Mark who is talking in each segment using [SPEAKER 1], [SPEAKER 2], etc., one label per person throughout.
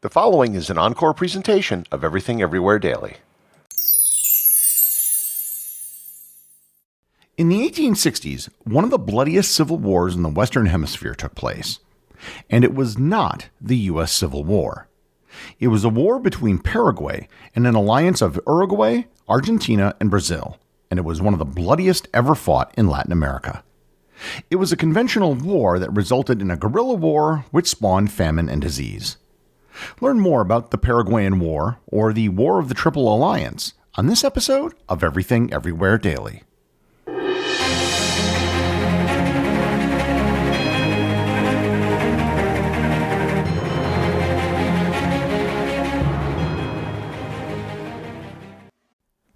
[SPEAKER 1] The following is an encore presentation of Everything Everywhere Daily.
[SPEAKER 2] In the 1860s, one of the bloodiest civil wars in the Western Hemisphere took place. And it was not the U.S. Civil War. It was a war between Paraguay and an alliance of Uruguay, Argentina, and Brazil, and it was one of the bloodiest ever fought in Latin America. It was a conventional war that resulted in a guerrilla war which spawned famine and disease. Learn more about the Paraguayan War or the War of the Triple Alliance on this episode of Everything Everywhere Daily.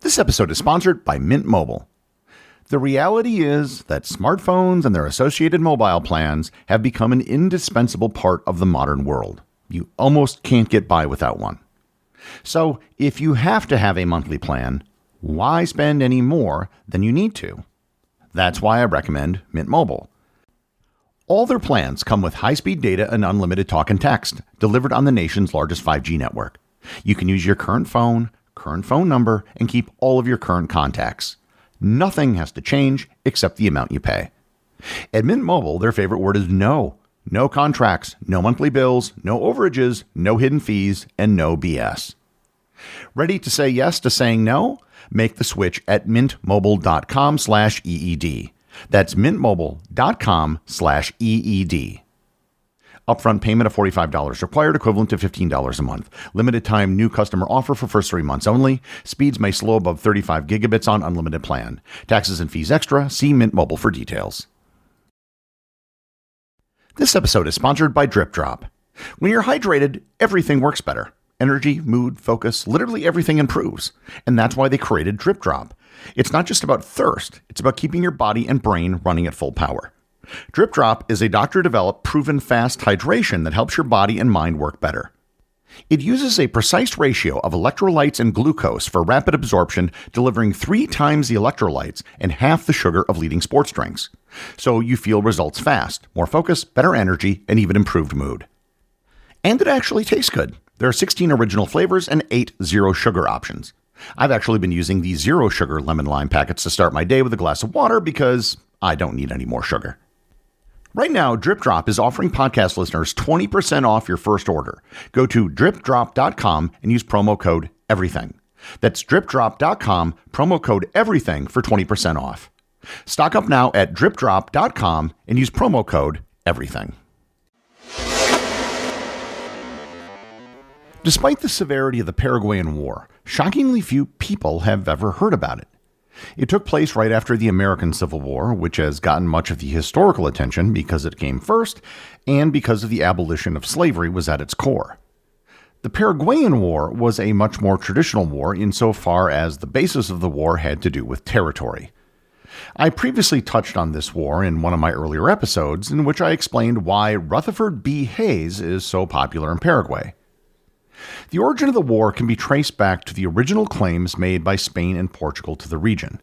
[SPEAKER 2] This episode is sponsored by Mint Mobile. The reality is that smartphones and their associated mobile plans have become an indispensable part of the modern world. You almost can't get by without one. So, if you have to have a monthly plan, why spend any more than you need to? That's why I recommend Mint Mobile. All their plans come with high-speed data and unlimited talk and text, delivered on the nation's largest 5G network. You can use your current phone number, and keep all of your current contacts. Nothing has to change except the amount you pay. At Mint Mobile, their favorite word is no. No contracts, no monthly bills, no overages, no hidden fees, and no BS. Ready to say yes to saying no? Make the switch at mintmobile.com/EED. That's mintmobile.com/EED. Upfront payment of $45 required, equivalent to $15 a month. Limited time new customer offer for first 3 months only. Speeds may slow above 35 gigabits on unlimited plan. Taxes and fees extra. See Mint Mobile for details. This episode is sponsored by Drip Drop. When you're hydrated, everything works better. Energy, mood, focus, literally everything improves. And that's why they created Drip Drop. It's not just about thirst. It's about keeping your body and brain running at full power. Drip Drop is a doctor-developed, proven fast hydration that helps your body and mind work better. It uses a precise ratio of electrolytes and glucose for rapid absorption, delivering 3 times the electrolytes and half the sugar of leading sports drinks. So you feel results fast, more focus, better energy, and even improved mood. And it actually tastes good. There are 16 original flavors and 8 zero sugar options. I've actually been using the zero sugar lemon lime packets to start my day with a glass of water because I don't need any more sugar. Right now, Drip Drop is offering podcast listeners 20% off your first order. Go to dripdrop.com and use promo code EVERYTHING. That's dripdrop.com, promo code EVERYTHING for 20% off. Stock up now at dripdrop.com and use promo code EVERYTHING. Despite the severity of the Paraguayan War, shockingly few people have ever heard about it. It took place right after the American Civil War, which has gotten much of the historical attention because it came first and because of the abolition of slavery was at its core. The Paraguayan War was a much more traditional war insofar as the basis of the war had to do with territory. I previously touched on this war in one of my earlier episodes in which I explained why Rutherford B. Hayes is so popular in Paraguay. The origin of the war can be traced back to the original claims made by Spain and Portugal to the region.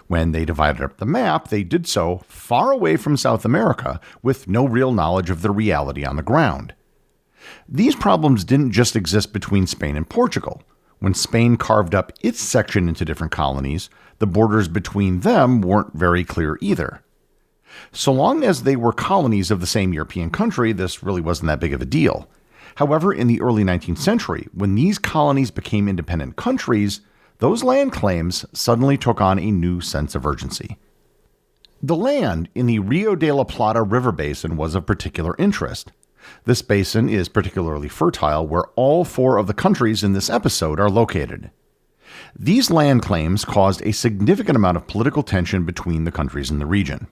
[SPEAKER 2] When they divided up the map, they did so far away from South America with no real knowledge of the reality on the ground. These problems didn't just exist between Spain and Portugal. When Spain carved up its section into different colonies, the borders between them weren't very clear either. So long as they were colonies of the same European country, this really wasn't that big of a deal. However, in the early 19th century, when these colonies became independent countries, those land claims suddenly took on a new sense of urgency. The land in the Rio de la Plata river basin was of particular interest. This basin is particularly fertile where all 4 of the countries in this episode are located. These land claims caused a significant amount of political tension between the countries in the region.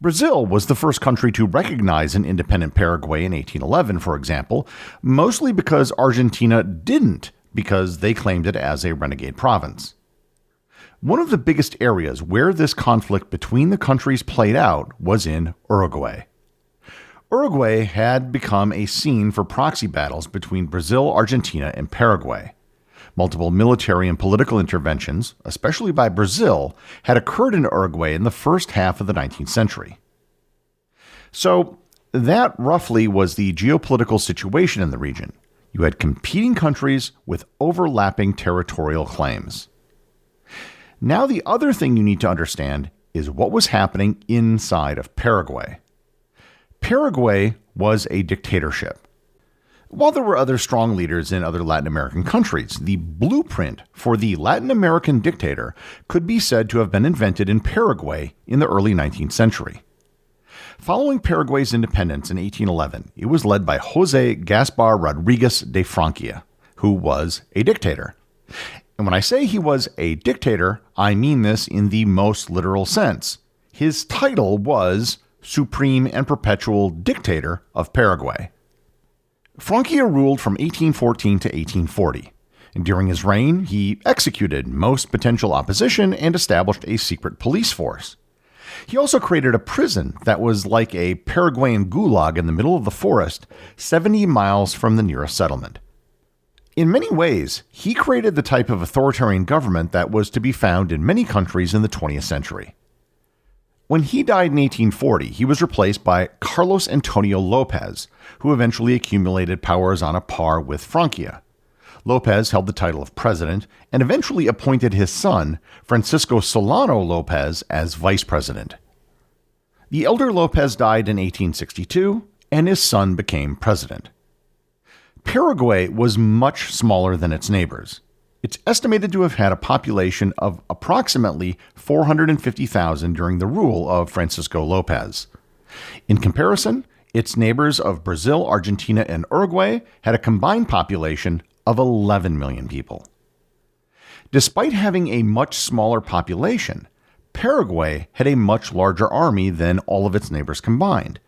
[SPEAKER 2] Brazil was the first country to recognize an independent Paraguay in 1811, for example, mostly because Argentina didn't, because they claimed it as a renegade province. One of the biggest areas where this conflict between the countries played out was in Uruguay. Uruguay had become a scene for proxy battles between Brazil, Argentina, and Paraguay. Multiple military and political interventions, especially by Brazil, had occurred in Uruguay in the first half of the 19th century. So that roughly was the geopolitical situation in the region. You had competing countries with overlapping territorial claims. Now, the other thing you need to understand is what was happening inside of Paraguay. Paraguay was a dictatorship. While there were other strong leaders in other Latin American countries, the blueprint for the Latin American dictator could be said to have been invented in Paraguay in the early 19th century. Following Paraguay's independence in 1811, it was led by José Gaspar Rodriguez de Francia, who was a dictator. And when I say he was a dictator, I mean this in the most literal sense. His title was Supreme and Perpetual Dictator of Paraguay. Francia ruled from 1814 to 1840, and during his reign, he executed most potential opposition and established a secret police force. He also created a prison that was like a Paraguayan gulag in the middle of the forest, 70 miles from the nearest settlement. In many ways, he created the type of authoritarian government that was to be found in many countries in the 20th century. When he died in 1840, he was replaced by Carlos Antonio Lopez, who eventually accumulated powers on a par with Francia. Lopez held the title of president and eventually appointed his son, Francisco Solano Lopez, as vice president. The elder Lopez died in 1862, and his son became president. Paraguay was much smaller than its neighbors. It's estimated to have had a population of approximately 450,000 during the rule of Francisco Lopez. In comparison, its neighbors of Brazil, Argentina, and Uruguay had a combined population of 11 million people. Despite having a much smaller population, Paraguay had a much larger army than all of its neighbors combined.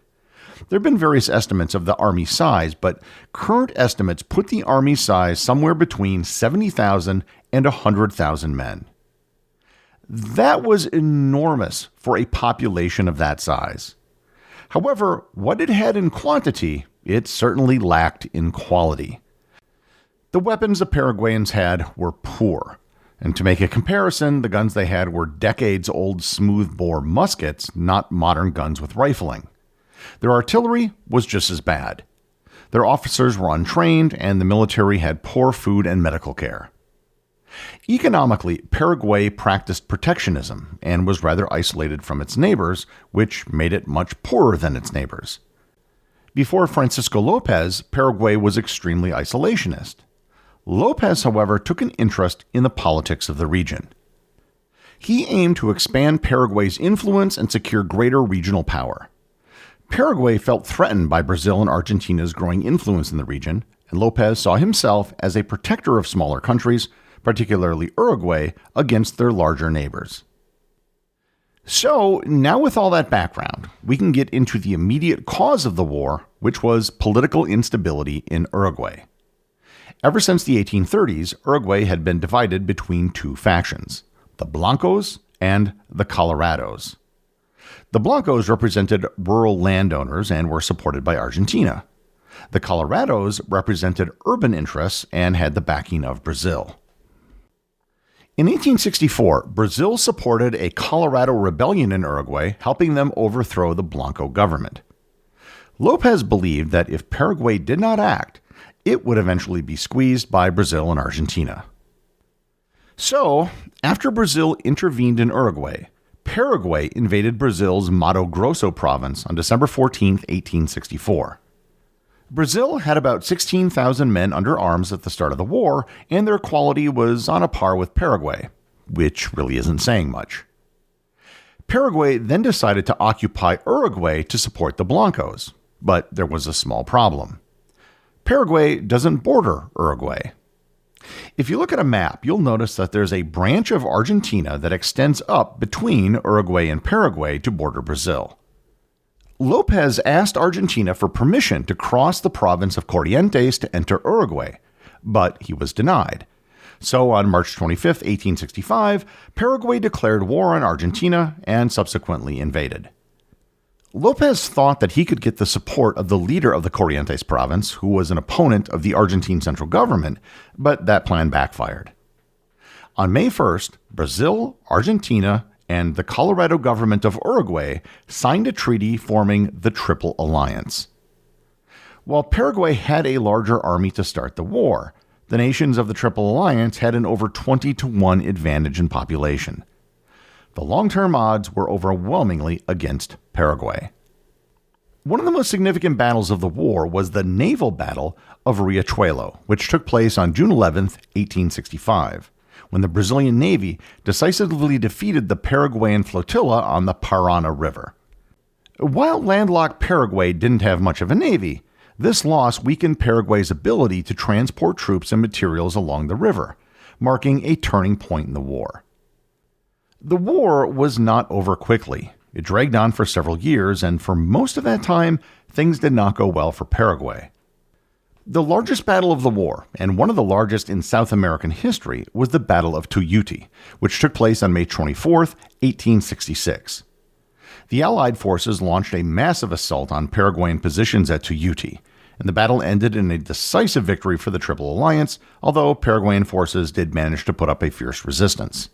[SPEAKER 2] There have been various estimates of the army size, but current estimates put the army size somewhere between 70,000 and 100,000 men. That was enormous for a population of that size. However, what it had in quantity, it certainly lacked in quality. The weapons the Paraguayans had were poor, and to make a comparison, the guns they had were decades-old smoothbore muskets, not modern guns with rifling. Their artillery was just as bad. Their officers were untrained, and the military had poor food and medical care. Economically, Paraguay practiced protectionism and was rather isolated from its neighbors, which made it much poorer than its neighbors. Before Francisco Lopez, Paraguay was extremely isolationist. Lopez, however, took an interest in the politics of the region. He aimed to expand Paraguay's influence and secure greater regional power. Paraguay felt threatened by Brazil and Argentina's growing influence in the region, and Lopez saw himself as a protector of smaller countries, particularly Uruguay, against their larger neighbors. So, now with all that background, we can get into the immediate cause of the war, which was political instability in Uruguay. Ever since the 1830s, Uruguay had been divided between two factions, the Blancos and the Colorados. The Blancos represented rural landowners and were supported by Argentina. The Colorados represented urban interests and had the backing of Brazil. In 1864, Brazil supported a Colorado rebellion in Uruguay, helping them overthrow the Blanco government. Lopez believed that if Paraguay did not act, it would eventually be squeezed by Brazil and Argentina. So, after Brazil intervened in Uruguay, Paraguay invaded Brazil's Mato Grosso province on December 14, 1864. Brazil had about 16,000 men under arms at the start of the war, and their quality was on a par with Paraguay, which really isn't saying much. Paraguay then decided to occupy Uruguay to support the Blancos, but there was a small problem. Paraguay doesn't border Uruguay. If you look at a map, you'll notice that there's a branch of Argentina that extends up between Uruguay and Paraguay to border Brazil. Lopez asked Argentina for permission to cross the province of Corrientes to enter Uruguay, but he was denied. So on March 25, 1865, Paraguay declared war on Argentina and subsequently invaded. Lopez thought that he could get the support of the leader of the Corrientes province, who was an opponent of the Argentine central government, but that plan backfired. On May 1st, Brazil, Argentina, and the Colorado government of Uruguay signed a treaty forming the Triple Alliance. While Paraguay had a larger army to start the war, the nations of the Triple Alliance had an over 20-to-1 advantage in population. The long-term odds were overwhelmingly against Paraguay. One of the most significant battles of the war was the naval battle of Riachuelo, which took place on June 11, 1865, when the Brazilian Navy decisively defeated the Paraguayan flotilla on the Parana River. While landlocked Paraguay didn't have much of a navy, this loss weakened Paraguay's ability to transport troops and materials along the river, marking a turning point in the war. The war was not over quickly. It dragged on for several years, and for most of that time, things did not go well for Paraguay. The largest battle of the war, and one of the largest in South American history, was the Battle of Tuyuti, which took place on May 24, 1866. The Allied forces launched a massive assault on Paraguayan positions at Tuyuti, and the battle ended in a decisive victory for the Triple Alliance, although Paraguayan forces did manage to put up a fierce resistance.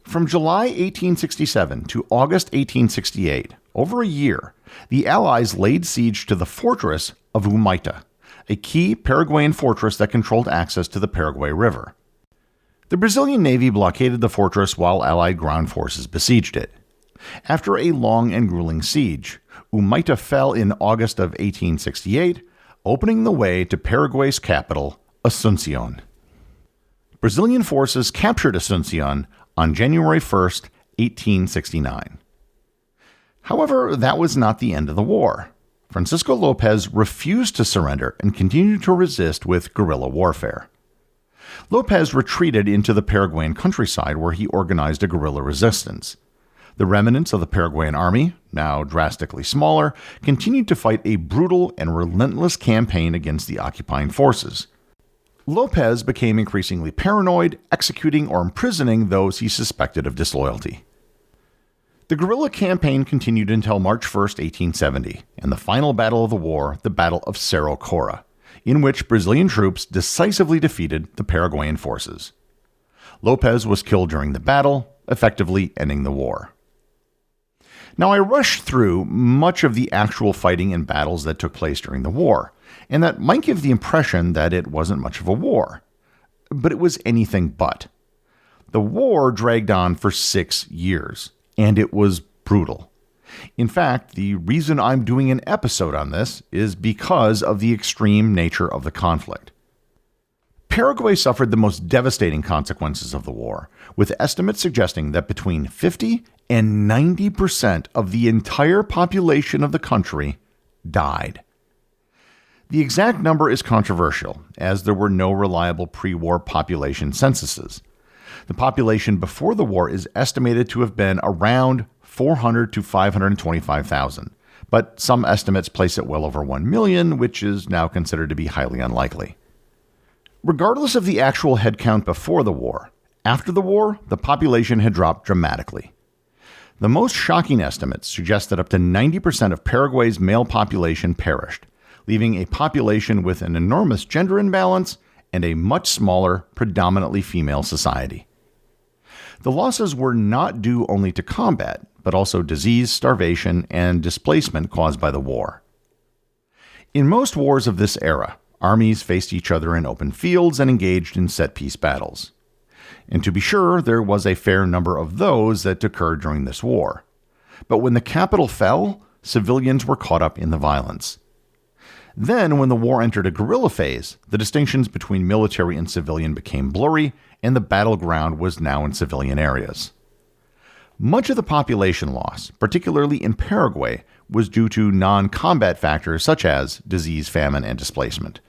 [SPEAKER 2] From July 1867 to August 1868, over a year, the Allies laid siege to the fortress of Umaita, a key Paraguayan fortress that controlled access to the Paraguay River. The Brazilian Navy blockaded the fortress while Allied ground forces besieged it. After a long and grueling siege, Umaita fell in August of 1868, opening the way to Paraguay's capital, Asunción. Brazilian forces captured Asunción on January 1, 1869. However, that was not the end of the war. Francisco Lopez refused to surrender and continued to resist with guerrilla warfare. Lopez retreated into the Paraguayan countryside where he organized a guerrilla resistance. The remnants of the Paraguayan army, now drastically smaller, continued to fight a brutal and relentless campaign against the occupying forces. Lopez became increasingly paranoid, executing or imprisoning those he suspected of disloyalty. The guerrilla campaign continued until March 1, 1870, and the final battle of the war, the Battle of Cerro Cora, in which Brazilian troops decisively defeated the Paraguayan forces. Lopez was killed during the battle, effectively ending the war. Now, I rushed through much of the actual fighting and battles that took place during the war, and that might give the impression that it wasn't much of a war. But it was anything but. The war dragged on for 6 years, and it was brutal. In fact, the reason I'm doing an episode on this is because of the extreme nature of the conflict. Paraguay suffered the most devastating consequences of the war, with estimates suggesting that between 50 and 90% of the entire population of the country died. The exact number is controversial, as there were no reliable pre-war population censuses. The population before the war is estimated to have been around 400 to 525,000, but some estimates place it well over 1 million, which is now considered to be highly unlikely. Regardless of the actual headcount before the war, after the war, the population had dropped dramatically. The most shocking estimates suggest that up to 90% of Paraguay's male population perished, leaving a population with an enormous gender imbalance and a much smaller, predominantly female society. The losses were not due only to combat, but also disease, starvation, and displacement caused by the war. In most wars of this era, armies faced each other in open fields and engaged in set-piece battles. And to be sure, there was a fair number of those that occurred during this war. But when the capital fell, civilians were caught up in the violence. Then, when the war entered a guerrilla phase, the distinctions between military and civilian became blurry, and the battleground was now in civilian areas. Much of the population loss, particularly in Paraguay, was due to non-combat factors such as disease, famine, and displacement.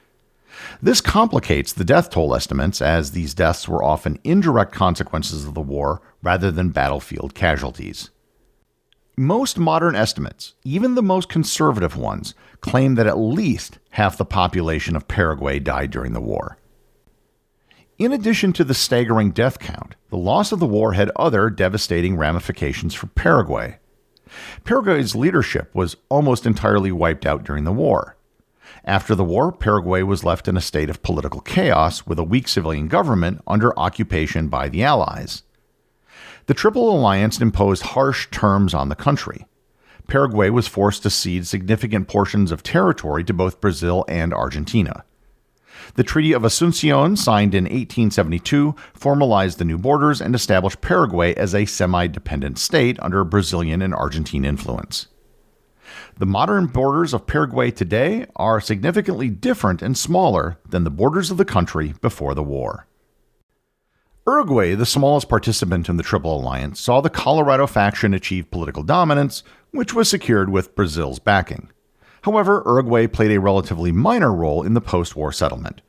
[SPEAKER 2] This complicates the death toll estimates, as these deaths were often indirect consequences of the war rather than battlefield casualties. Most modern estimates, even the most conservative ones, claim that at least half the population of Paraguay died during the war. In addition to the staggering death count, the loss of the war had other devastating ramifications for Paraguay. Paraguay's leadership was almost entirely wiped out during the war. After the war, Paraguay was left in a state of political chaos with a weak civilian government under occupation by the Allies. The Triple Alliance imposed harsh terms on the country. Paraguay was forced to cede significant portions of territory to both Brazil and Argentina. The Treaty of Asuncion, signed in 1872, formalized the new borders and established Paraguay as a semi-dependent state under Brazilian and Argentine influence. The modern borders of Paraguay today are significantly different and smaller than the borders of the country before the war. Uruguay, the smallest participant in the Triple Alliance, saw the Colorado faction achieve political dominance, which was secured with Brazil's backing. However, Uruguay played a relatively minor role in the post-war settlement.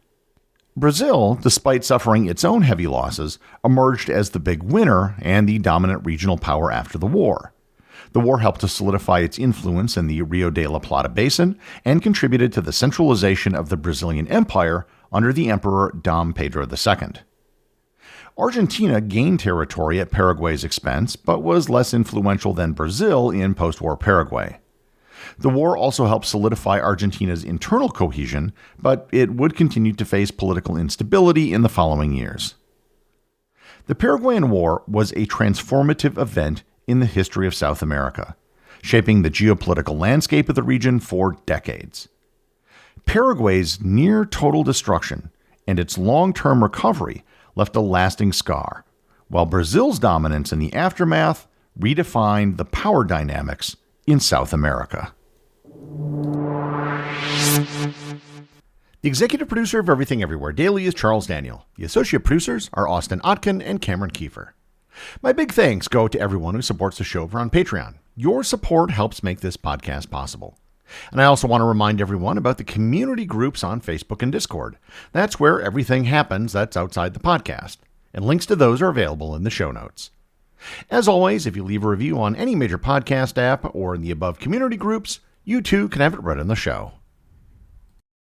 [SPEAKER 2] Brazil, despite suffering its own heavy losses, emerged as the big winner and the dominant regional power after the war. The war helped to solidify its influence in the Rio de la Plata basin and contributed to the centralization of the Brazilian Empire under the Emperor Dom Pedro II. Argentina gained territory at Paraguay's expense, but was less influential than Brazil in post-war Paraguay. The war also helped solidify Argentina's internal cohesion, but it would continue to face political instability in the following years. The Paraguayan War was a transformative event in the history of South America, shaping the geopolitical landscape of the region for decades. Paraguay's near-total destruction and its long-term recovery left a lasting scar, while Brazil's dominance in the aftermath redefined the power dynamics in South America. The executive producer of Everything Everywhere Daily is Charles Daniel. The associate producers are Austin Oetken and Cameron Kieffer. My big thanks go to everyone who supports the show over on Patreon. Your support helps make this podcast possible. And I also want to remind everyone about the community groups on Facebook and Discord. That's where everything happens that's outside the podcast, and links to those are available in the show notes. As always, if you leave a review on any major podcast app or in the above community groups, you too can have it read on the show.